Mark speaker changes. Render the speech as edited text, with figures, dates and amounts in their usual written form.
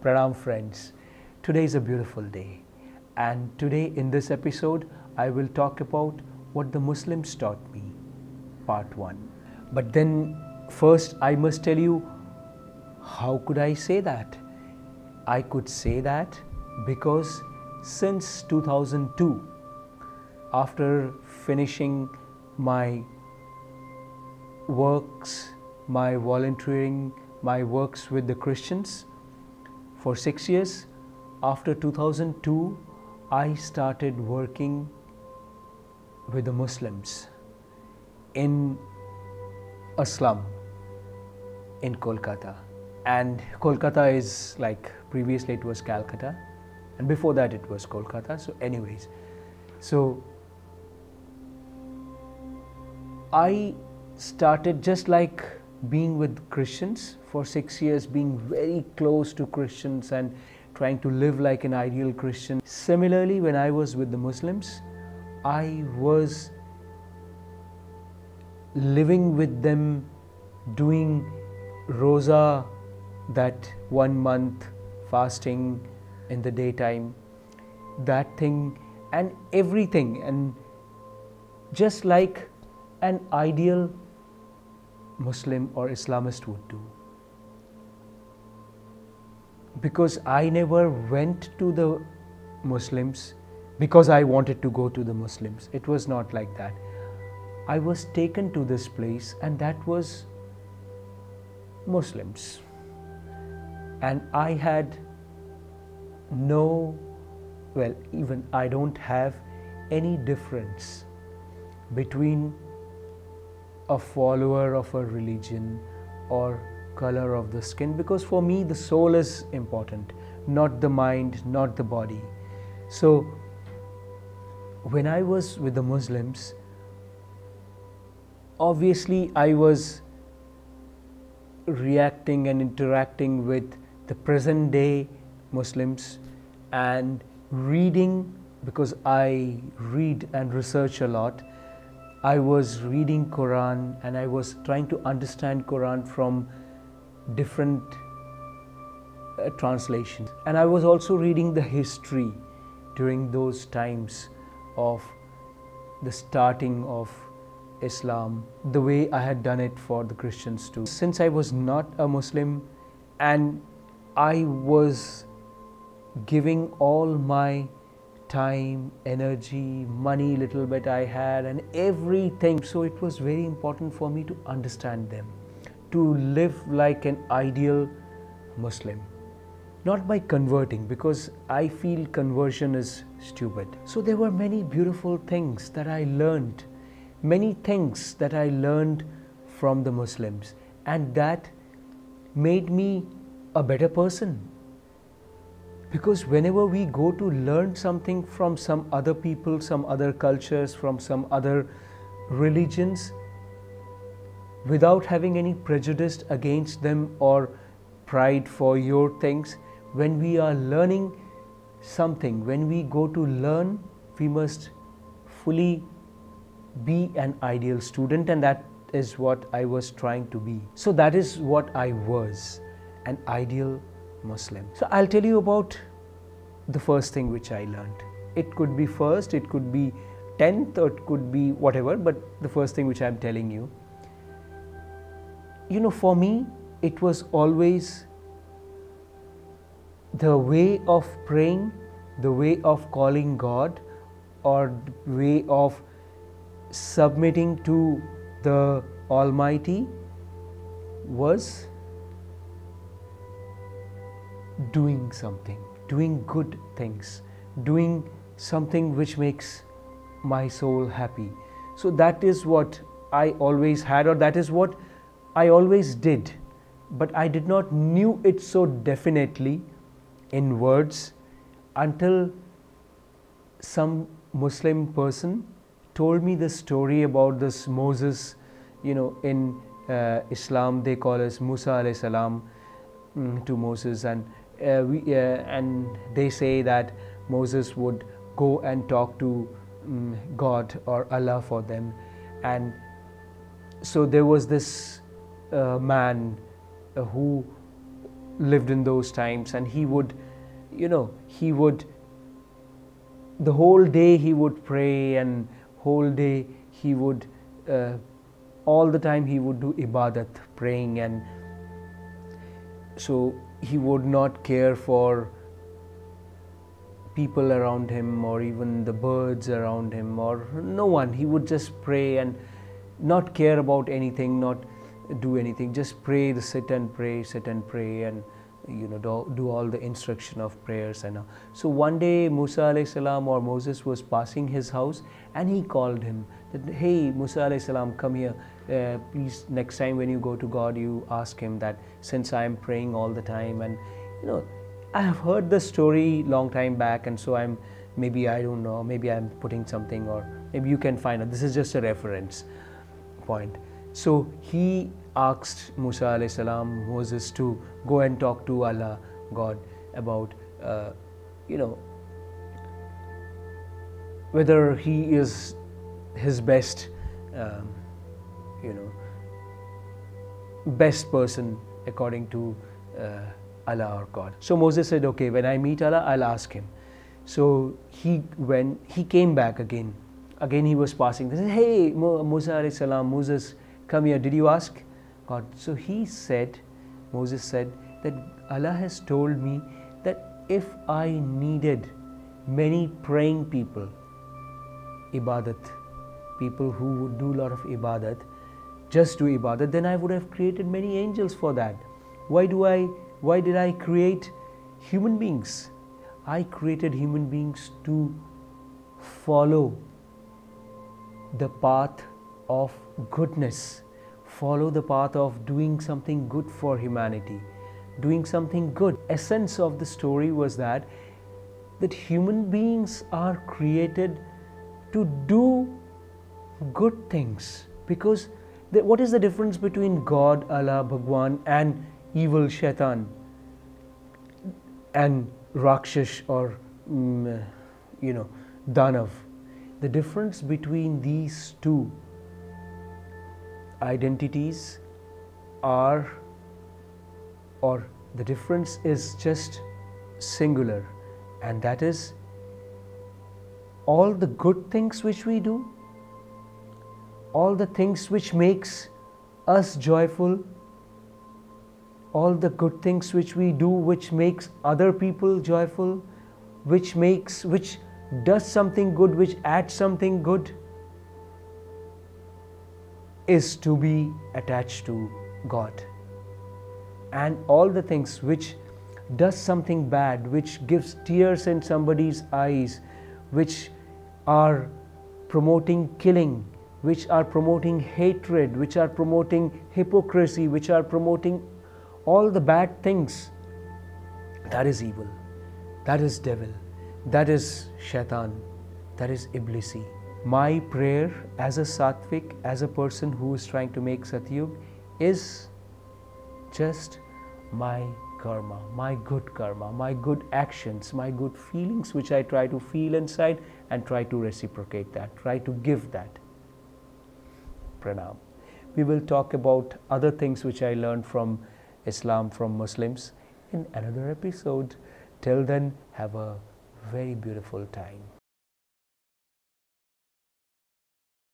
Speaker 1: Pranam friends, today is a beautiful day, and today in this episode I will talk about what the Muslims taught me, part 1. But then first I must tell you, how could I say that? I could say that because since 2002, after finishing my works, my volunteering, my works with the Christians for 6 years, after 2002 I started working with the Muslims in a slum in Kolkata. And Kolkata is like, previously it was Calcutta, and before that it was Kolkata. So anyways, so I started just like being with Christians for 6 years, being very close to Christians and trying to live like an ideal Christian. Similarly, when I was with the Muslims, I was living with them, doing roza, that 1 month fasting in the daytime, that thing and everything, and just like an ideal Muslim or Islamist would do. Because I never went to the Muslims because I wanted to go to the Muslims. It was not like that. I was taken to this place, and that was Muslims. And I had even I don't have any difference between a follower of a religion or color of the skin, because for me the soul is important, not the mind, not the body. So when I was with the Muslims, obviously I was reacting and interacting with the present day Muslims and reading, because I read and research a lot. I was reading Quran and I was trying to understand Quran from different translations, and I was also reading the history during those times of the starting of Islam, the way I had done it for the Christians too. Since I was not a Muslim and I was giving all my time, energy, money, little bit I had, and everything. So it was very important for me to understand them, to live like an ideal Muslim, not by converting, because I feel conversion is stupid. So there were many beautiful things that I learned, many things that I learned from the Muslims, and that made me a better person. Because whenever we go to learn something from some other people, some other cultures, from some other religions, without having any prejudice against them or pride for your things, when we are learning something, when we go to learn, we must fully be an ideal student, and that is what I was trying to be. So that is what I was, an ideal Muslim. So I'll tell you about the first thing which I learned. It could be first, it could be 10th, or it could be whatever, but the first thing which I'm telling you, for me, it was always the way of praying, the way of calling God, or the way of submitting to the Almighty was doing something, doing good things, doing something which makes my soul happy. So that is what I always had, or that is what I always did, but I did not knew it so definitely in words until some Muslim person told me the story about this Moses. In Islam they call us Musa alayhi salam to Moses, and they say that Moses would go and talk to God or Allah for them. And so there was this man who lived in those times, and he would, the whole day he would pray, and whole day he would, all the time he would do ibadat, praying, and so he would not care for people around him or even the birds around him or no one. He would just pray and not care about anything, not do anything, just pray, sit and pray, and do all the instruction of prayers and all. So one day Musa alayhi salam or Moses was passing his house, and he called him that, hey Musa alayhi salam, come here, please next time when you go to God, you ask him that, since I am praying all the time, and I have heard the story long time back, and so maybe I don't know, maybe I'm putting something, or maybe you can find out, this is just a reference point. So he asked Musa alayhi salam, Moses, to go and talk to Allah, God, about whether he is his best best person according to Allah or God. So Moses said, okay, when I meet Allah, I'll ask him. So when he came back again he was passing. He said, hey Musa alayhi salam, Moses, come here, did you ask God? So Moses said that Allah has told me that if I needed many praying people, ibadat, people who would do a lot of ibadat, just do ibadat, then I would have created many angels for that. Why did I create human beings? I created human beings to follow the path of goodness, follow the path of doing something good for humanity, doing something good. Essence of the story was that human beings are created to do good things, because what is the difference between God, Allah, Bhagwan, and evil shaitan and Rakshash or Danav? The difference between these two identities the difference is just singular, and that is all the good things which we do, all the things which makes us joyful, all the good things which we do which makes other people joyful, which does something good, which adds something good, is to be attached to God. And all the things which does something bad, which gives tears in somebody's eyes, which are promoting killing, which are promoting hatred, which are promoting hypocrisy, which are promoting all the bad things, that is evil, that is devil, that is shaitan, that is iblisi. My prayer as a Satwik, as a person who is trying to make Satyug, is just my karma, my good actions, my good feelings which I try to feel inside and try to reciprocate that, try to give that. Pranam. We will talk about other things which I learned from Islam, from Muslims, in another episode. Till then, have a very beautiful time.